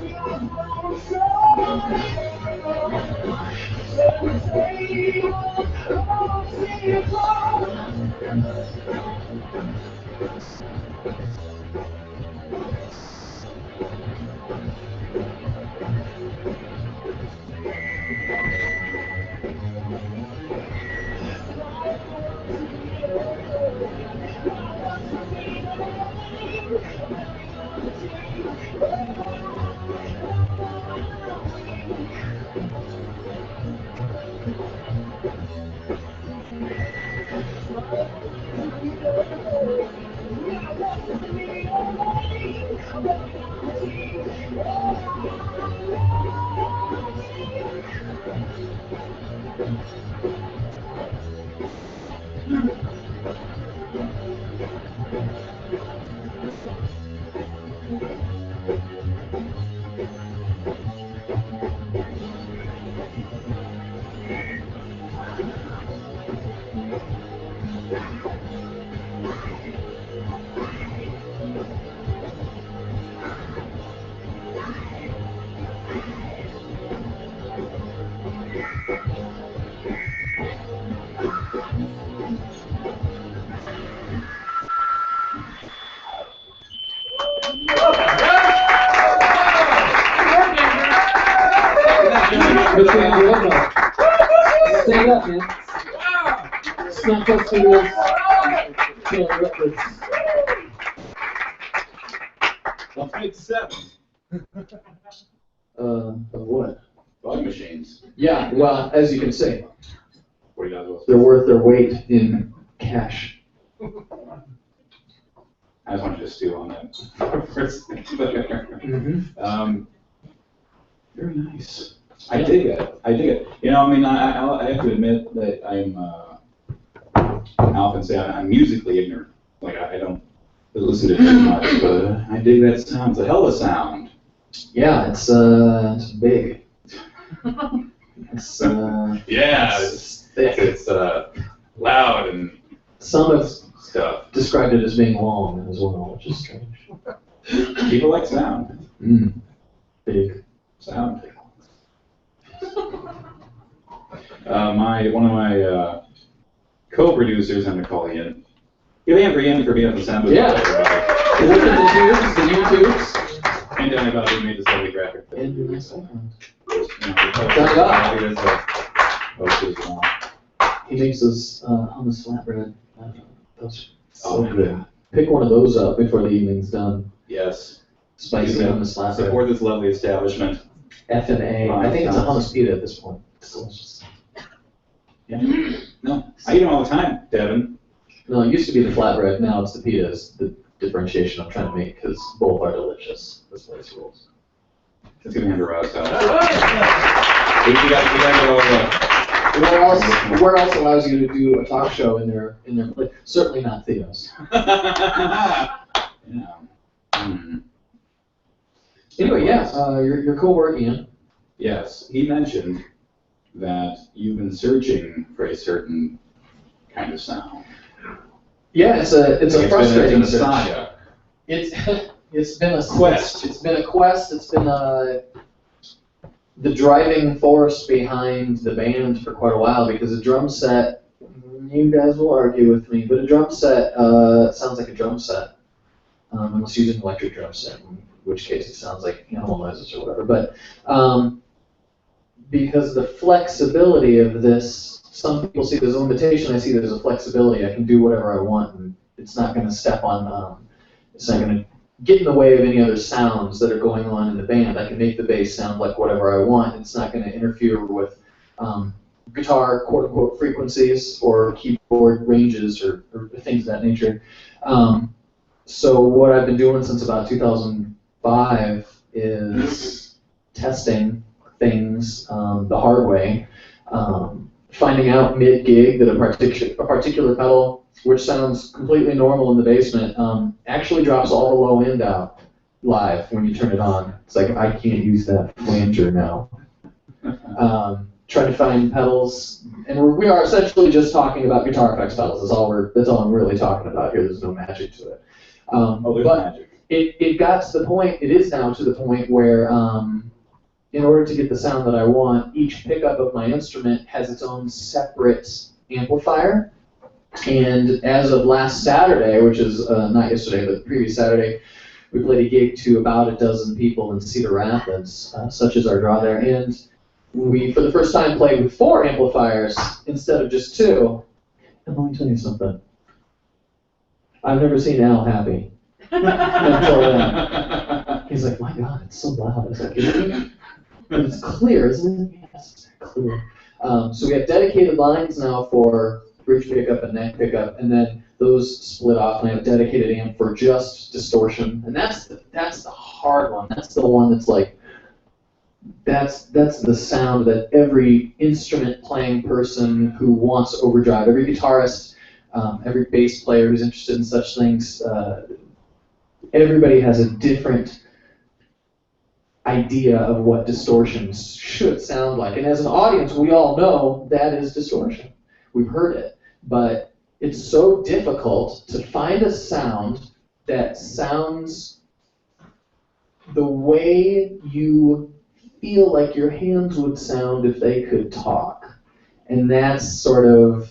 We are grown so Stand up, man. Snapshot Studios. Don't make 7. Of what? Fog machines. Yeah, well, as you can see, $40. they're worth their weight in cash. I just wanted to stew on that first thing there. Very nice. I dig it. I dig it. You know, I mean, I have to admit that I often say I'm musically ignorant. Like, I don't listen to too much, but I dig that sound. It's a hell of a sound. Yeah, it's big. It's yeah, it's thick. It's loud and Some have stuff. described it as being long as well, which is strange. People like sound. Big. Sound. One of my co-producers, I'm gonna call Ian. Give Ian for being on the sound booth. Yeah. Look at the YouTubes. And telling about who made this lovely graphic. And your next one. He makes those hummus flatbread. Those so good. Pick one of those up before the evening's done. Yes. Spicy hummus flatbread. Support this lovely establishment. F&A. I think it's a hummus pita at this point. It's delicious. Yeah. No, I eat them all the time, Devin. No, it used to be the flatbread. Now it's the pitas. The differentiation I'm trying to make because both are delicious. This place rules. Let's give a hand to Rozz. You got Where else allows you to do a talk show in their place? Certainly not Theo's. Anyway, your co-work, Ian. Yes, he mentioned that you've been searching for a certain kind of sound. Yeah, it's a frustrating search. Saga. It's been a quest. It's been a quest. It's been the driving force behind the band for quite a while because a drum set. You guys will argue with me, but a drum set sounds like a drum set, unless you use an electric drum set, in which case it sounds like animal noises or whatever. But because the flexibility of this, some people see there's a limitation. I see there's a flexibility. I can do whatever I want, and it's not going to step on. It's not going to get in the way of any other sounds that are going on in the band. I can make the bass sound like whatever I want. It's not going to interfere with guitar quote-unquote frequencies or keyboard ranges or things of that nature. So what I've been doing since about 2005 is testing things the hard way, finding out mid-gig that a particular pedal, which sounds completely normal in the basement, actually drops all the low end out live when you turn it on. It's like, I can't use that flanger now. Trying to find pedals, and we are essentially just talking about guitar effects pedals. That's all I'm really talking about here. There's no magic to it. There's but magic. It got to the point, it is now to the point where in order to get the sound that I want, each pickup of my instrument has its own separate amplifier. And as of last Saturday, which is not yesterday, but the previous Saturday, we played a gig to about a dozen people in Cedar Rapids, such as our draw there. And we, for the first time, played with 4 amplifiers instead of just 2. And let me tell you something. I've never seen Al happy until then. He's like, my God, it's so loud. I was like, but it's clear, isn't it? Yes, it's clear. So we have dedicated lines now for bridge pickup and neck pickup, and then those split off, and I have a dedicated amp for just distortion. And that's the hard one. That's the one that's like, that's the sound that every instrument playing person who wants overdrive, every guitarist, every bass player who's interested in such things, everybody has a different idea of what distortions should sound like. And as an audience, we all know that is distortion. We've heard it. But it's so difficult to find a sound that sounds the way you feel like your hands would sound if they could talk. And that's sort of,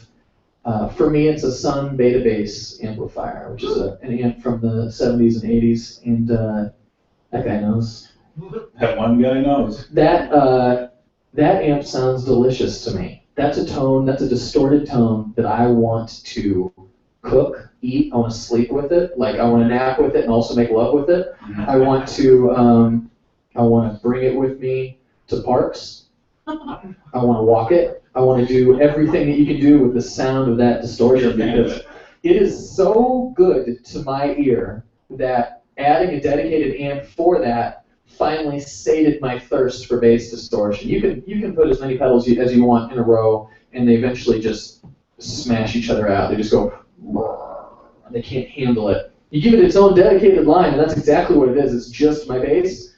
for me, it's a Sun Beta Bass amplifier, which is an amp from the 70s and 80s, and that guy knows. That one guy knows. That amp sounds delicious to me. That's a tone, that's a distorted tone that I want to cook, eat, I want to sleep with it, like I want to nap with it and also make love with it. I want to bring it with me to parks. I want to walk it. I want to do everything that you can do with the sound of that distortion, because It is so good to my ear that adding a dedicated amp for that finally sated my thirst for bass distortion. You can put as many pedals as you want in a row, and they eventually just smash each other out. They just go, they can't handle it. You give it its own dedicated line, and that's exactly what it is. It's just my bass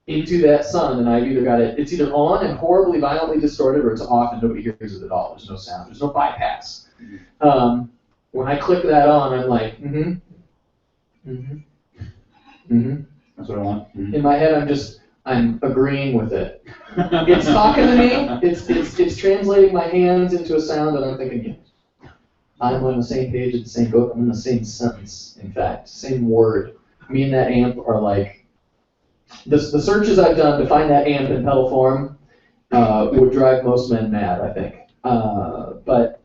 into that sun, and I've either got it, it's either on and horribly violently distorted, or it's off and nobody hears it at all. There's no sound. There's no bypass. When I click that on, I'm like, That's what I want. Mm-hmm. In my head, I'm agreeing with it. It's talking to me. It's translating my hands into a sound, and I'm thinking, yeah, I'm on the same page at the same book. I'm in the same sentence, in fact, same word. Me and that amp are like, the searches I've done to find that amp in pedal form would drive most men mad, I think. But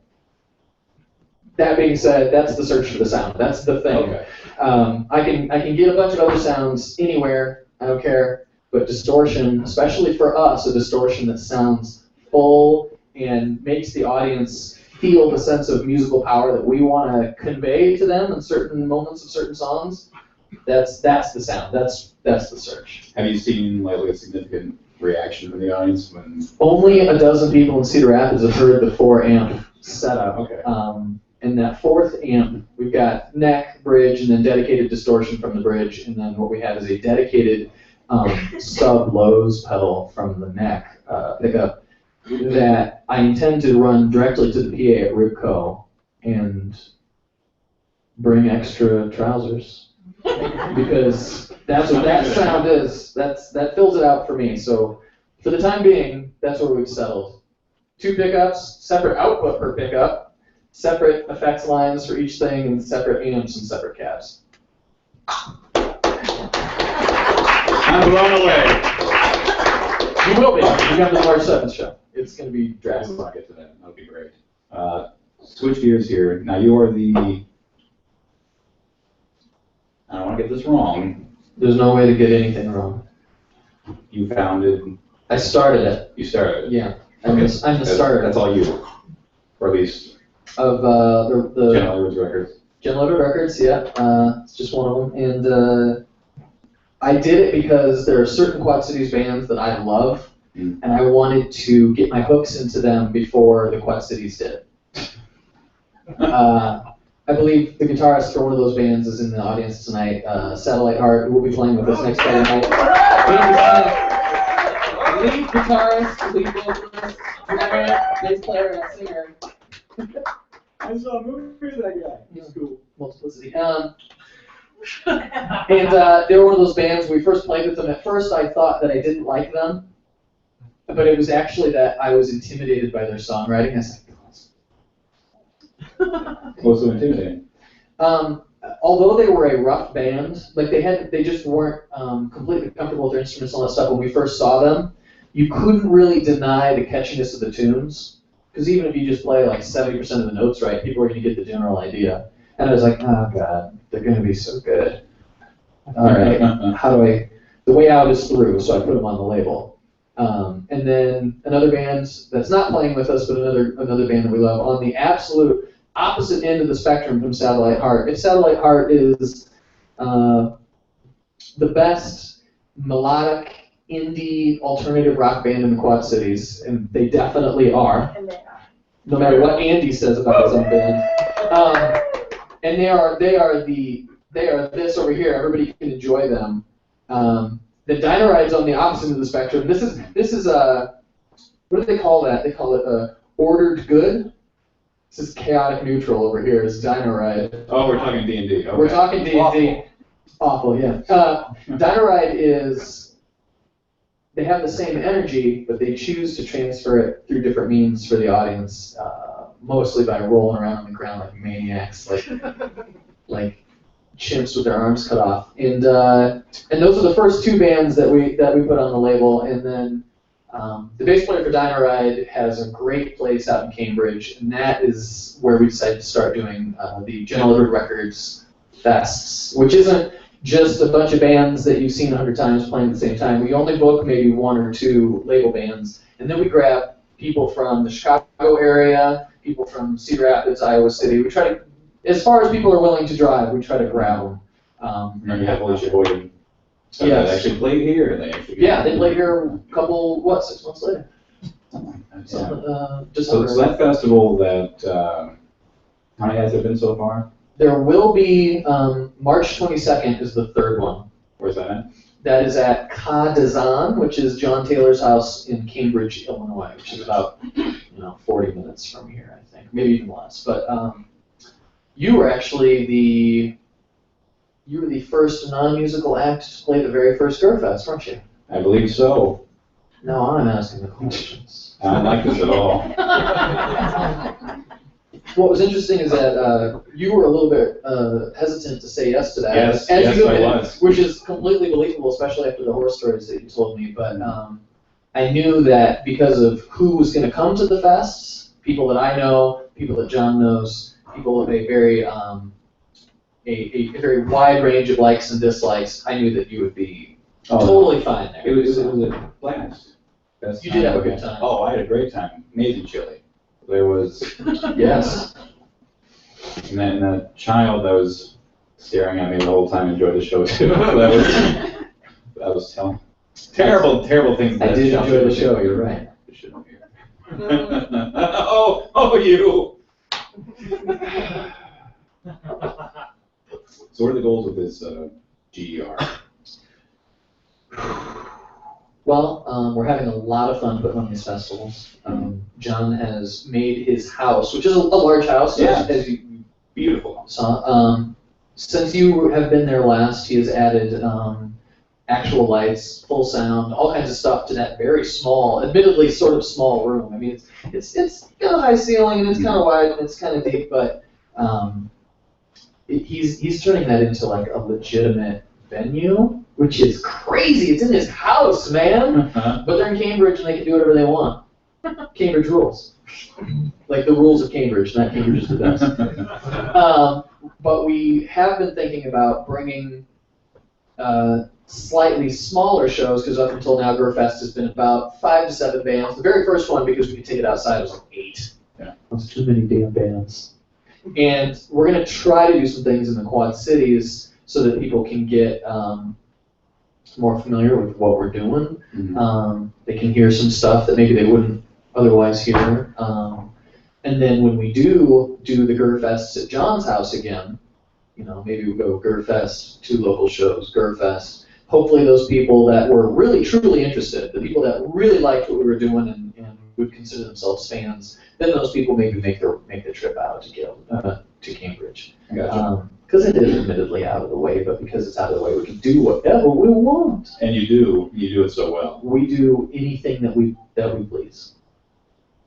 that being said, that's the search for the sound. That's the thing. Okay. I can get a bunch of other sounds anywhere. I don't care. But distortion, especially for us, a distortion that sounds full and makes the audience feel the sense of musical power that we want to convey to them in certain moments of certain songs. That's the sound. That's the search. Have you seen like a significant reaction from the audience when? Only a dozen people in Cedar Rapids have heard the 4-amp setup. Okay. And that 4th amp, we've got neck, bridge, and then dedicated distortion from the bridge, and then what we have is a dedicated sub-lows pedal from the neck pickup that I intend to run directly to the PA at Ribco and bring extra trousers, because that's what that sound is. That fills it out for me. So for the time being, that's where we've settled. 2 pickups, separate output per pickup, separate effects lines for each thing, and separate amps and separate cabs. I'm blown away. You will be. We got the March 7th show. It's going to be drastic. I'll get to that. That'll be great. Switch gears here. Now you are the. I don't want to get this wrong. There's no way to get anything wrong. You founded. I started it. You started it. Yeah. I'm the starter. That's all you. Or at least. Of the General Edwards Records. General Edwards Records, yeah. It's just one of them. And I did it because there are certain Quad Cities bands that I love, and I wanted to get my hooks into them before the Quad Cities did. I believe the guitarist for one of those bands is in the audience tonight, Satellite Heart, who will be playing with us next Friday night. Andy Smith, lead guitarist, lead vocalist, drummer, bass player, and singer. I saw a movie with that guy. He's cool. Multiplicity. And they were one of those bands, when we first played with them, at first I thought that I didn't like them, but it was actually that I was intimidated by their songwriting. I was like, What's so intimidating? although they were a rough band, like they just weren't completely comfortable with their instruments and all that stuff when we first saw them, you couldn't really deny the catchiness of the tunes. Because even if you just play like 70% of the notes right, people are going to get the general idea. And I was like, oh god, they're going to be so good. All right, the way out is through, so I put them on the label. And then another band that's not playing with us, but another band that we love, on the absolute opposite end of the spectrum from Satellite Heart. If Satellite Heart is the best melodic indie alternative rock band in the Quad Cities, and they definitely are. No matter what Andy says about his own band, and they are this over here. Everybody can enjoy them. The Dynaride's on the opposite end of the spectrum. This is what do they call that? They call it ordered good. This is chaotic neutral over here. It's Dynaride. Oh, we're talking D&D. Okay. We're talking D&D. Awful, yeah. Dynaride is. They have the same energy, but they choose to transfer it through different means for the audience, mostly by rolling around on the ground like maniacs, like chimps with their arms cut off. And those are the first 2 bands that we put on the label. And then the bass player for Dynaride has a great place out in Cambridge, and that is where we decided to start doing the General Edwards Records fests, which isn't just a bunch of bands that you've seen 100 times playing at the same time. We only book maybe 1 or 2 label bands, and then we grab people from the Chicago area, people from Cedar Rapids, Iowa City. We try to as far as people are willing to drive, we try to grab them. Remember you have all these Sheboygan stuff that actually played here, and they actually. Yeah, they played here a couple, 6 months later. Just So that festival that, how many has there been so far? There will be, March 22nd is the third one. Where's that at? That is at Ka Dazan, which is John Taylor's house in Cambridge, Illinois, which is about 40 minutes from here, I think, maybe even less. But you were actually the first non-musical act to play the very first Gurfest, weren't you? I believe so. Now I'm asking the questions. I don't like this at all. What was interesting is that you were a little bit hesitant to say yes to that. Yes, as you I admitted, was. Which is completely believable, especially after the horror stories that you told me. But I knew that because of who was going to come to the fests, people that I know, people that John knows, people with a very very wide range of likes and dislikes, I knew that you would be totally fine there. It was a blast. You did have a good time. Oh, I had a great time. Amazing chili. There was. Yes. And then the child that was staring at me the whole time enjoyed the show too. that was terrible things. I did enjoy the show. You're right. You shouldn't hear. oh, you. So what are the goals of this GER? Well, we're having a lot of fun putting on these festivals. John has made his house, which is a large house, as you beautiful saw. Since you have been there last, he has added actual lights, full sound, all kinds of stuff to that very small, admittedly sort of small room. I mean, it's got a high ceiling and it's kind of wide and it's kind of deep, but he's turning that into like a legitimate venue, which is crazy. It's in his house, man. But they're in Cambridge and they can do whatever they want. Cambridge rules. Like the rules of Cambridge, not Cambridge is the best. But we have been thinking about bringing slightly smaller shows, because up until now, Gurfest has been about 5 to 7 bands. The very first one, because we could take it outside, was like 8. Yeah. That's too many damn bands. And we're going to try to do some things in the Quad Cities so that people can get more familiar with what we're doing. Mm-hmm. They can hear some stuff that maybe they wouldn't otherwise hear. And then when we do the Gurfests at John's house again, maybe we go Gurfest, 2 local shows, Gurfest. Hopefully those people that were really, truly interested, the people that really liked what we were doing and would consider themselves fans, then those people maybe make the trip out to Cambridge. Gotcha. Because it is admittedly out of the way, but because it's out of the way, we can do whatever we want. And you do it so well. We do anything that we please.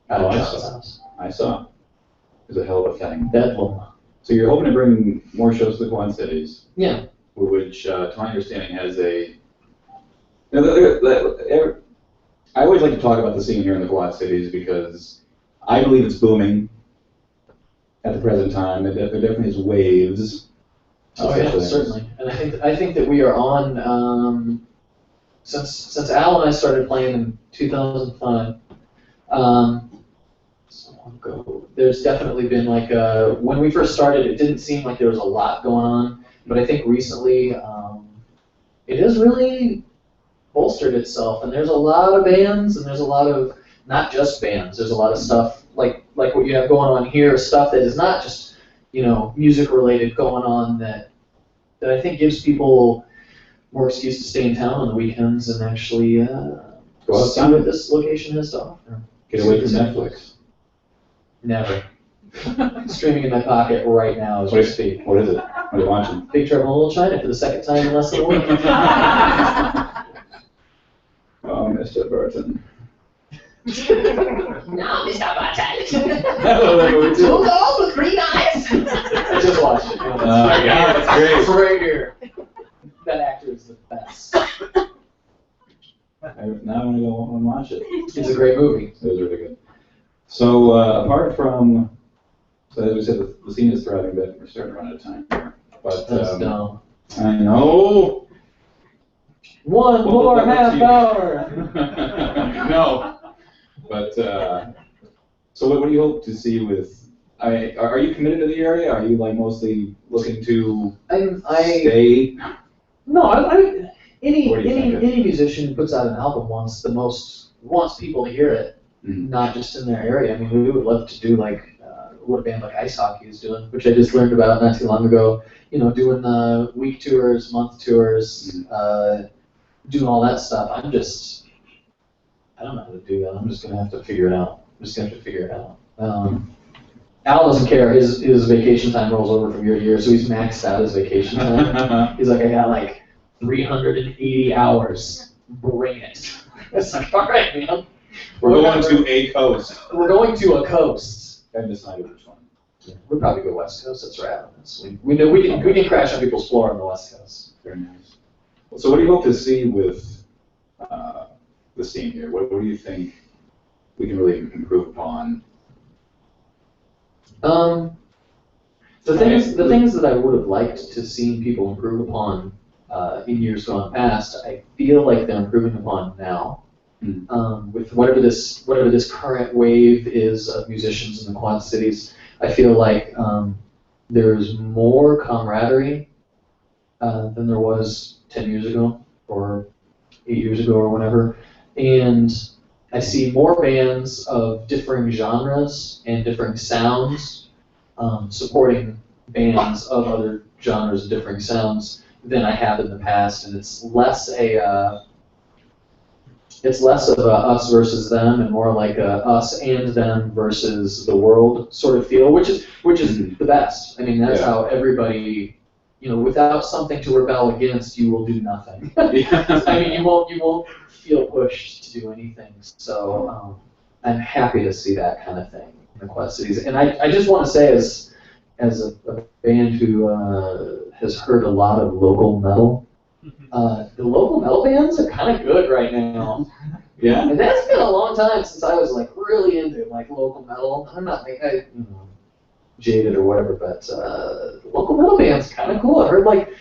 Out of I John's saw. house. I saw. It was a hell of a thing. Bedlam. So you're hoping to bring more shows to the Quad Cities, Yeah. which, to my understanding, has a. I always like to talk about the scene here in the Quad Cities because I believe it's booming at the present time. There definitely is waves. Oh yeah, certainly. And I think that we are on since Al and I started playing in 2005. So long ago. There's definitely been like when we first started, it didn't seem like there was a lot going on, but I think recently it has really bolstered itself, and there's a lot of bands, and there's a lot of not just bands. There's a lot of stuff like what you have going on here, stuff that is not just music related going on that I think gives people more excuse to stay in town on the weekends and actually Go see what this location has to offer. Get away from Netflix. Never. Streaming in my pocket right now as we speak. What is it? What are you watching? Big Trouble in Little China for the second time in less than a week. Oh, Mr. Burton. No, Mr. Button. Hello, Two girls with green eyes. I just watched it. Oh my God, that's great. It's right here. That actor is the best. Now I want to go home and watch it. It's a great movie. It was really good. So apart from, as we said, the scene is thriving, but we're starting to run out of time here. But No. I know. One Well, more that's half you. hour. No. But so what do you hope to see with Are you committed to the area? Are you like mostly looking to I stay? No, any What do you think? any musician who puts out an album wants people to hear it, not just in their area. I mean, we would love to do like what a band like Ice Hockey is doing, which I just learned about not too long ago. You know, doing week tours, month tours, doing all that stuff. I don't know how to do that. I'm just gonna have to figure it out. Al doesn't care. His vacation time rolls over from year to year, so he's maxed out his vacation time. He's like, I got like 380 hours. Bring it. It's like, all right, man. We're going to a coast. We're going to a coast. I haven't decided which one. Yeah, we'll probably go West Coast. That's right on this. We know we can crash on people's floor on the West Coast. Very nice. So what do you hope to see with the scene here? What do you think we can really improve upon? The things that I would have liked to see people improve upon in years gone past, I feel like they're improving upon now. With whatever this current wave is of musicians in the Quad Cities, I feel like there's more camaraderie than there was 10 years ago or 8 years ago or whenever, and I see more bands of differing genres and differing sounds supporting bands of other genres and differing sounds than I have in the past, and it's less of a us versus them and more like a us and them versus the world sort of feel, which is the best. I mean, that's how everybody, you know, without something to rebel against, you will do nothing. I mean, you won't feel pushed to do anything. So I'm happy to see that kind of thing in the Quad Cities, and I just want to say as a band who has heard a lot of local metal. The local metal bands are kind of good right now. Yeah. And that's been a long time since I was like really into like local metal. I'm not like jaded or whatever, but local metal bands kind of cool. I heard like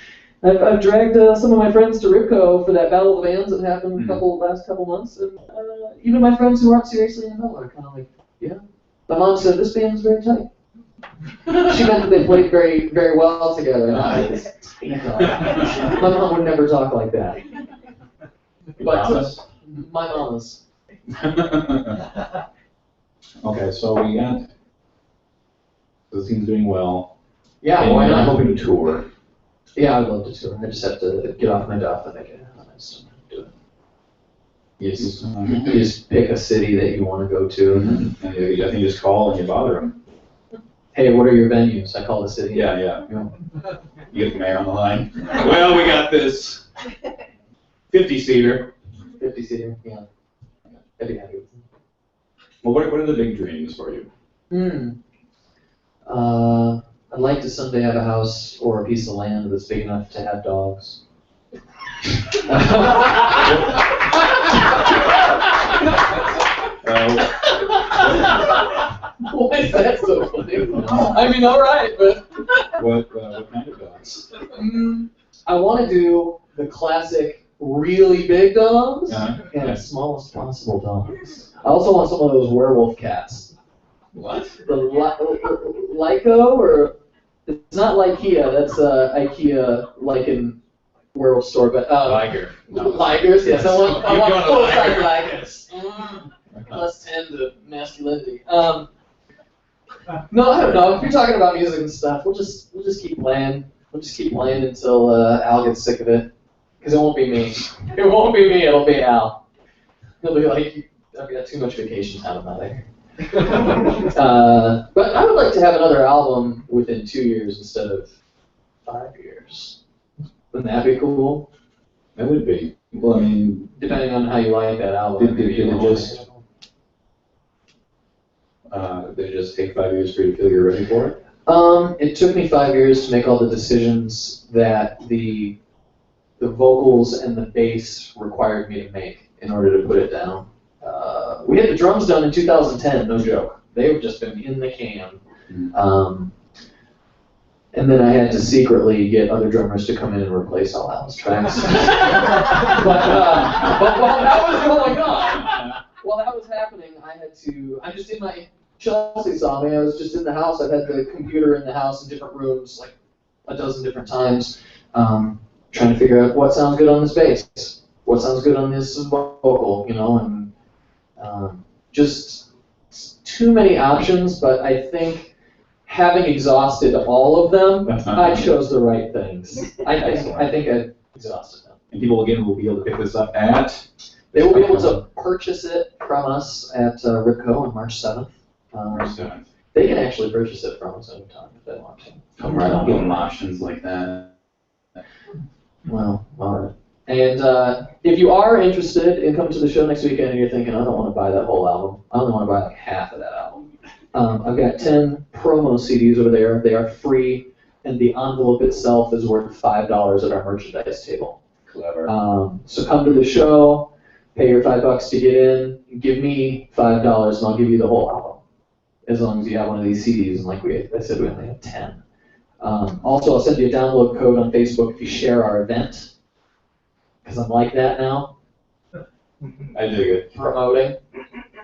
I've dragged some of my friends to Ribco for that Battle of the Bands that happened last couple months, and even my friends who aren't seriously into metal are kind of like, yeah. My mom said this band is very tight. She meant that they played very, very well together. My mom would never talk like that. But my mama's. Okay, so we got the team's doing well. Yeah, and why I'm not? hoping to tour. Yeah, I'd love to tour. I just have to get off my duff and make it. I just don't do it. You just pick a city that you want to go to. And I think you just call and you bother them. Hey, what are your venues? I call the city. Yeah. You get the mayor on the line. Well, we got this 50-seater. 50-seater, yeah. I'd be happy with it. Well, what are the big dreams for you? I'd like to someday have a house or a piece of land that's big enough to have dogs. Why is that so funny? I mean, all right, but what kind of dogs? I want to do the classic really big dogs and the smallest possible dogs. I also want some of those werewolf cats. What? The Lyco, or it's not Lycia. That's IKEA Lycan werewolf store, but Liger. No. Ligers. Yes, I want full-size Ligers. Plus 10 to masculinity. No, I don't know. If you're talking about music and stuff, we'll just keep playing. We'll just keep playing until Al gets sick of it. Because it won't be me. It won't be me. It'll be Al. He'll be like, I've got too much vacation time. I'm not there. But I would like to have another album within 2 years instead of 5 years. Wouldn't that be cool? That would be. Well, I mean, depending on how you like that album. Did it just take 5 years for you to feel you're ready for it? It took me 5 years to make all the decisions that the vocals and the bass required me to make in order to put it down. We had the drums done in 2010, no joke. They've just been in the can. And then I had to secretly get other drummers to come in and replace all Al's tracks. but while that was going on, while that was happening, I'm just in my Chelsea saw me. I was just in the house. I've had the computer in the house in different rooms, like a dozen different times, trying to figure out what sounds good on this bass, what sounds good on this vocal, you know, and just too many options. But I think having exhausted all of them, I chose the right things. I think I exhausted them. And people, again, will be able to pick this up at? They will be able to purchase it from us at Ripco on March 7th. March 7th. They can actually purchase it from us anytime if they want to. Come right on, give them options like that. Well, all right. And if you are interested in coming to the show next weekend and you're thinking, I don't want to buy that whole album, I only want to buy like half of that album. I've got 10 promo CDs over there. They are free, and the envelope itself is worth $5 at our merchandise table. Clever. So come to the show, pay your $5 to get in, give me $5, and I'll give you the whole album. As long as you have one of these CDs, and like I said, we only have 10. Also, I'll send you a download code on Facebook if you share our event, because I'm like that now. I dig it. Promoting.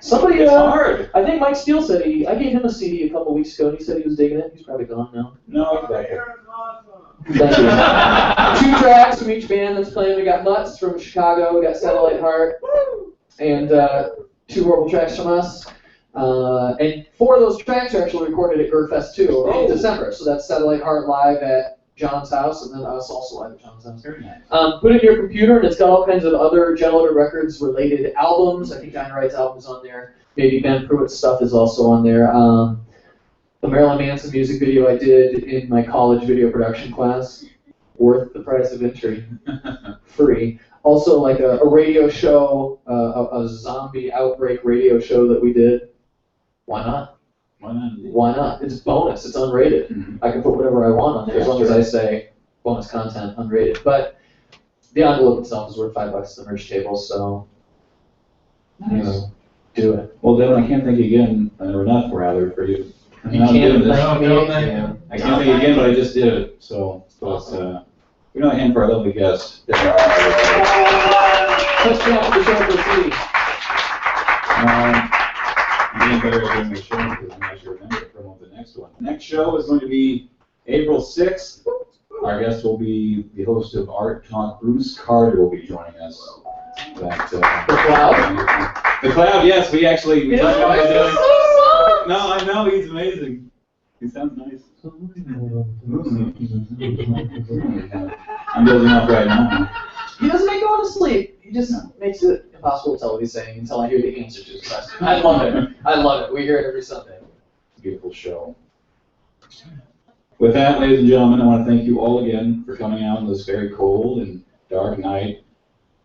Somebody, It's hard. I think Mike Steele said I gave him a CD a couple weeks ago, and he said he was digging it. He's probably gone now. No, it's back here. Thank you. 2 tracks from each band that's playing. We got Mutts from Chicago, we got Satellite Heart, and 2 horrible tracks from us. And 4 of those tracks are actually recorded at Gerfest 2 in December. So that's Satellite Heart live at John's house, and then us also live at John's house. Very nice. Put it in your computer, and it's got all kinds of other General Records related albums. I think Dynamite's album is on there. Maybe Ben Pruitt's stuff is also on there. The Marilyn Manson music video I did in my college video production class, worth the price of entry, free. Also, like a radio show, a zombie outbreak radio show that we did. Why not? Why not? Why not? It's bonus. It's unrated. Mm-hmm. I can put whatever I want on there as long as I say bonus content unrated. But the envelope itself is worth $5 at the merch table, so do it. Well, Devin, I can't thank you again, or enough rather, for you. You can't thank me. Yeah. I can't thank you again, but I just did it. So it's we're going to hand for our lovely guest. Let's jump to the show for free. I'm getting better at doing the show because I'm not sure remember to promote the next one. The next show is going to be April 6th. Our guest will be the host of Art Talk. Bruce Carter will be joining us. The Cloud? The Cloud, yes. We talked about it. So No, I know. He's amazing. He sounds nice. I'm building up right now. He doesn't make me go to sleep. He just makes it impossible to tell what he's saying until I hear the answer to his question. I love it. I love it. We hear it every Sunday. Beautiful show. With that, ladies and gentlemen, I want to thank you all again for coming out on this very cold and dark night.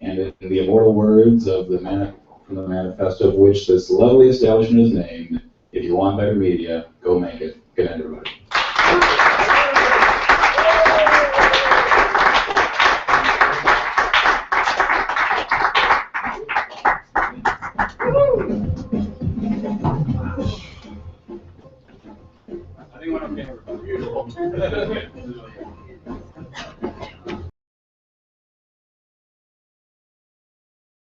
And in the immortal words of from the manifesto of which this lovely establishment is named, if you want better media, go make it. Good night, everybody. I think we're okay, everybody.